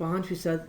5%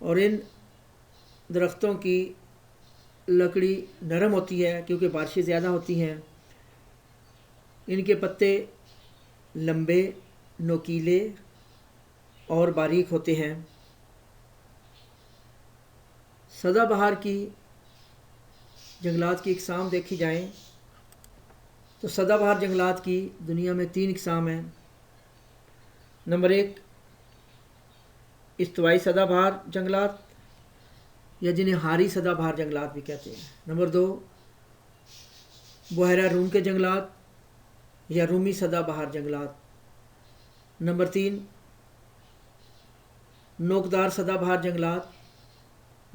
اور ان درختوں کی لکڑی نرم ہوتی ہے کیونکہ بارشیں زیادہ ہوتی ہیں۔ ان کے پتے لمبے، نوکیلے اور باریک ہوتے ہیں۔ سدا بہار کی جنگلات کی اقسام دیکھی جائیں تو سدا بہار جنگلات کی دنیا میں 3 اقسام ہیں۔ نمبر 1 استوائی سدا بہار جنگلات یا جنہیں ہاری سدا بہار جنگلات بھی کہتے ہیں۔ نمبر 2 بحیرہ روم کے جنگلات یا رومی سدا بہار جنگلات۔ نمبر 3 نوکدار سدا بہار جنگلات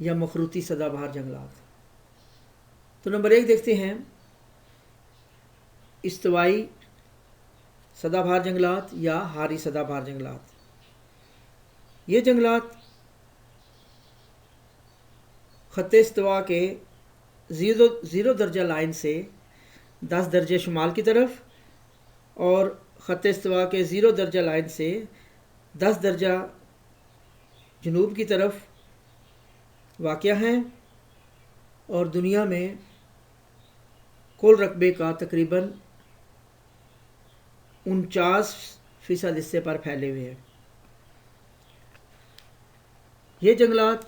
یا مخروطی سدا بہار جنگلات۔ تو نمبر 1 دیکھتے ہیں استوائی سدا بہار جنگلات یا ہاری سدا بہار جنگلات۔ یہ جنگلات خط استوا کے 0 درجہ لائن سے 10 درجے شمال کی طرف اور خط استوا کے 0 درجہ لائن سے 10 درجہ جنوب کی طرف واقع ہیں اور دنیا میں کل رقبے کا تقریباً 49% حصے پر پھیلے ہوئے ہیں۔ یہ جنگلات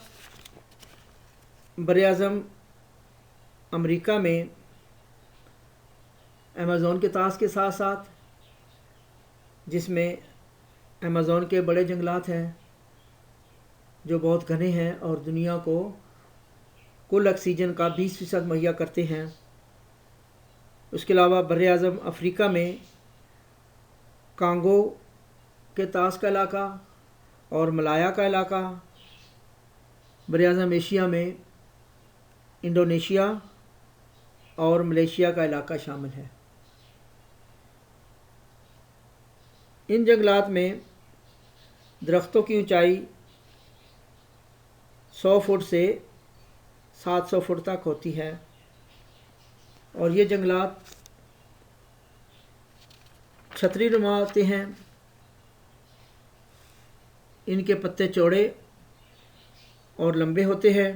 براعظم امریکہ میں ایمیزون کے طاس کے ساتھ ساتھ، جس میں ایمیزون کے بڑے جنگلات ہیں جو بہت گھنے ہیں اور دنیا کو کل آکسیجن کا 20% مہیا کرتے ہیں۔ اس کے علاوہ براعظم افریقہ میں کانگو کے طاس کا علاقہ اور ملایا کا علاقہ، براعظم ایشیا میں انڈونیشیا اور ملیشیا کا علاقہ شامل ہے۔ ان جنگلات میں درختوں کی اونچائی 100 فٹ سے 700 فٹ تک ہوتی ہے اور یہ جنگلات چھتری نما ہوتے ہیں۔ ان کے پتے چوڑے اور لمبے ہوتے ہیں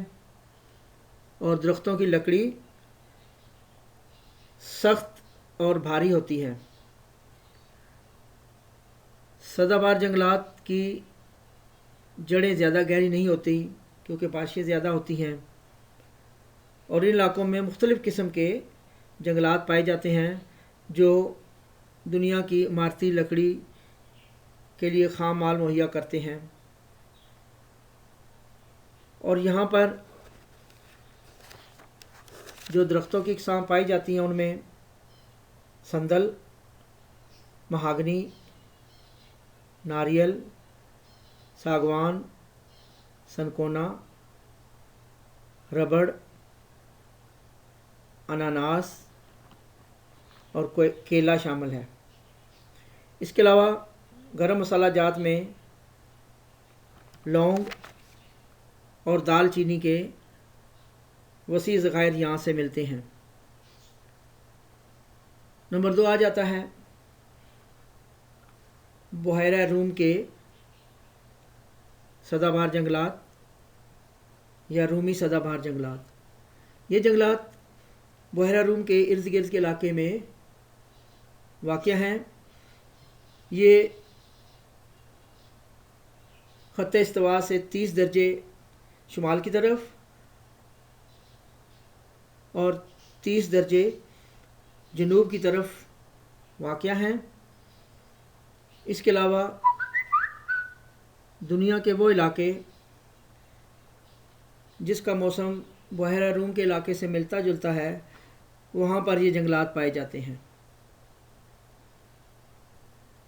اور درختوں کی لکڑی سخت اور بھاری ہوتی ہے۔ سدا بہار جنگلات کی جڑیں زیادہ گہری نہیں ہوتی کیونکہ بارشیں زیادہ ہوتی ہیں اور ان علاقوں میں مختلف قسم کے جنگلات پائے جاتے ہیں جو دنیا کی عمارتی لکڑی کے لیے خام مال مہیا کرتے ہیں۔ اور یہاں پر جو درختوں کی اقسام پائی جاتی ہیں ان میں سندل، مہاگنی، ناریل، ساگوان، سنکونا، ربڑ، اناناس اور کیلا شامل ہے۔ اس کے علاوہ گرم مسالہ جات میں لونگ اور دال چینی کے وسیع ذخائر یہاں سے ملتے ہیں۔ نمبر 2 آ جاتا ہے بحیرہ روم کے سدا بہار جنگلات یا رومی سدا بہار جنگلات۔ یہ جنگلات بحیرہ روم کے ارد گرد کے علاقے میں واقع ہیں۔ یہ خط استوا سے 30 درجے شمال کی طرف اور 30 درجے جنوب کی طرف واقع ہیں۔ اس کے علاوہ دنیا کے وہ علاقے جس کا موسم بحیرہ روم کے علاقے سے ملتا جلتا ہے وہاں پر یہ جنگلات پائے جاتے ہیں۔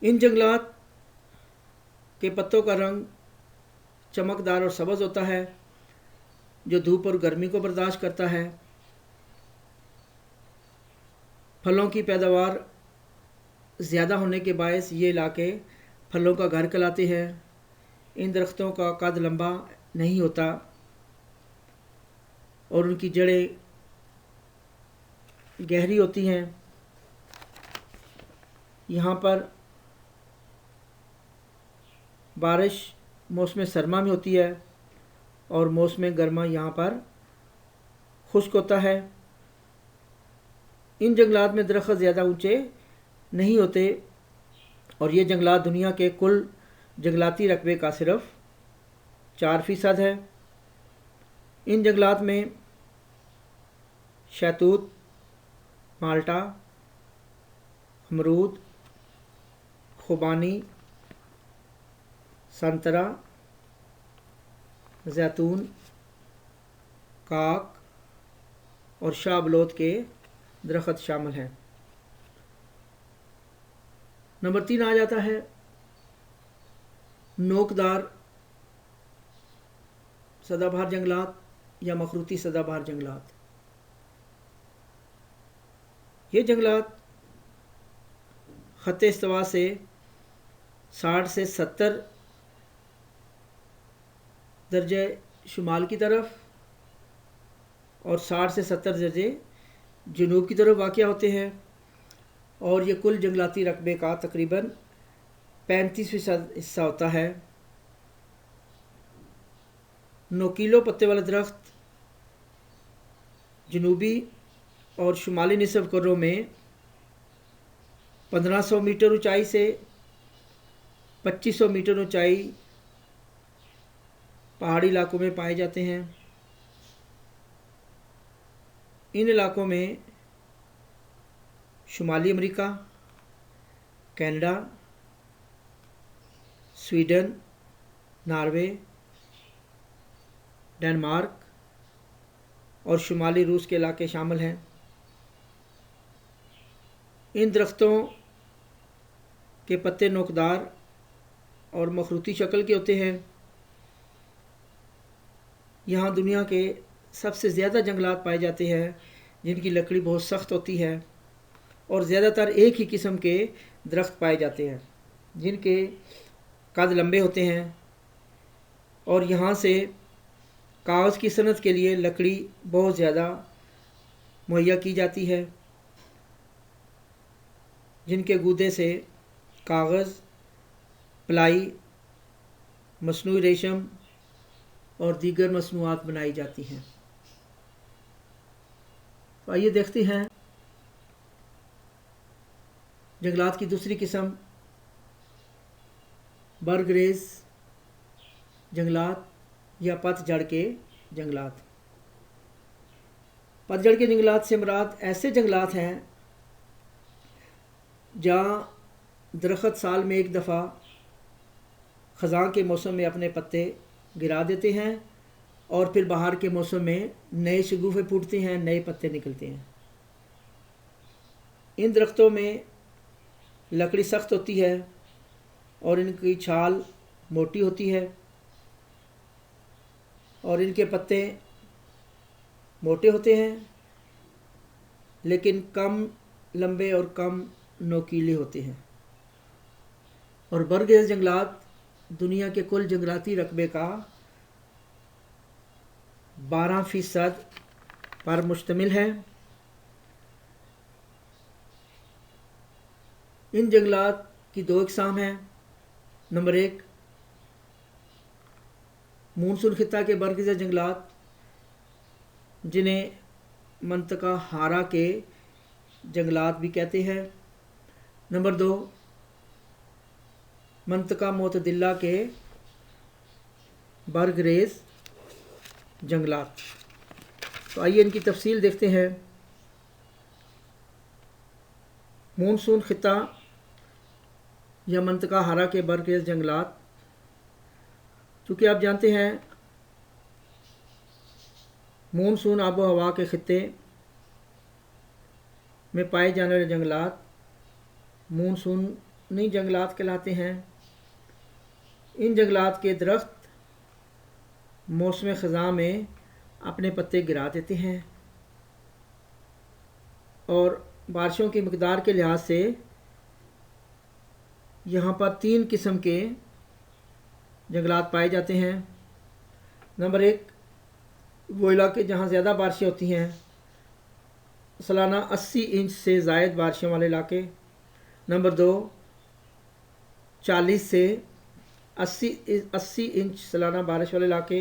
ان جنگلات کے پتوں کا رنگ چمکدار اور سبز ہوتا ہے جو دھوپ اور گرمی کو برداشت کرتا ہے۔ پھلوں کی پیداوار زیادہ ہونے کے باعث یہ علاقے پھلوں کا گھر کہلاتے ہیں۔ ان درختوں کا قد لمبا نہیں ہوتا اور ان کی جڑیں گہری ہوتی ہیں۔ یہاں پر بارش موسم سرما میں ہوتی ہے اور موسم گرما یہاں پر خشک ہوتا ہے۔ ان جنگلات میں درخت زیادہ اونچے نہیں ہوتے اور یہ جنگلات دنیا کے کل جنگلاتی رقبے کا صرف 4% ہے۔ ان جنگلات میں شہتوت، مالٹا، امرود، خوبانی، سنترا، زیتون، کاک اور شاہ بلوت کے درخت شامل ہیں۔ نمبر 3 آ جاتا ہے نوکدار سدا بہار جنگلات یا مخروطی سدا بہار جنگلات۔ یہ جنگلات خط استوا سے 60 سے 70 درجے شمال کی طرف اور 60 سے 70 درجے جنوب کی طرف واقع ہوتے ہیں، اور یہ کل جنگلاتی رقبے کا تقریباً 35% حصہ ہوتا ہے۔ نوکیلو پتے والا درخت جنوبی اور شمالی نصف کروں میں 1500 میٹر اونچائی سے 2500 میٹر اونچائی پہاڑی علاقوں میں پائے جاتے ہیں۔ ان علاقوں میں شمالی امریکہ، کینیڈا، سویڈن، ناروے، ڈنمارک اور شمالی روس کے علاقے شامل ہیں۔ ان درختوں کے پتے نوکدار اور مخروطی شکل کے ہوتے ہیں۔ یہاں دنیا کے سب سے زیادہ جنگلات پائے جاتے ہیں جن کی لکڑی بہت سخت ہوتی ہے، اور زیادہ تر ایک ہی قسم کے درخت پائے جاتے ہیں جن کے قد لمبے ہوتے ہیں، اور یہاں سے کاغذ کی صنعت کے لیے لکڑی بہت زیادہ مہیا کی جاتی ہے، جن کے گودے سے کاغذ، پلائی، مصنوعی ریشم اور دیگر مصنوعات بنائی جاتی ہیں۔ تو آئیے دیکھتے ہیں جنگلات کی دوسری قسم برگ ریز جنگلات یا پت جھڑ کے جنگلات۔ پت جھڑ کے جنگلات سے مراد ایسے جنگلات ہیں جہاں درخت سال میں ایک دفعہ خزاں کے موسم میں اپنے پتے گرا دیتے ہیں اور پھر بہار کے موسم میں نئے شگوفے پھوٹتے ہیں، نئے پتے نکلتے ہیں۔ ان درختوں میں لکڑی سخت ہوتی ہے اور ان کی چھال موٹی ہوتی ہے، اور ان کے پتے موٹے ہوتے ہیں لیکن کم لمبے اور کم نوکیلے ہوتے ہیں۔ اور برگ ریز جنگلات دنیا کے کل جنگلاتی رقبے کا 12% پر مشتمل ہے۔ ان جنگلات کی 2 اقسام ہیں۔ نمبر 1 مونسون خطہ کے برگ ریز جنگلات جنہیں منطقہ ہارا کے جنگلات بھی کہتے ہیں۔ نمبر 2 منطقہ معتدلہ کے برگ ریز جنگلات۔ تو آئیے ان کی تفصیل دیکھتے ہیں۔ مونسون خطہ یا منطقہ ہارا کے برگ ریز جنگلات، چونکہ آپ جانتے ہیں مونسون آب و ہوا کے خطے میں پائے جانے والے جنگلات مونسونی جنگلات کہلاتے ہیں۔ ان جنگلات کے درخت موسم خزاں میں اپنے پتے گرا دیتے ہیں اور بارشوں کی مقدار کے لحاظ سے یہاں پر 3 قسم کے جنگلات پائے جاتے ہیں۔ نمبر 1 وہ علاقے جہاں زیادہ بارشیں ہوتی ہیں، سالانہ 80 انچ سے زائد بارشوں والے علاقے۔ نمبر 2 40 سے 80 انچ سالانہ بارش والے علاقے۔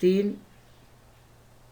3,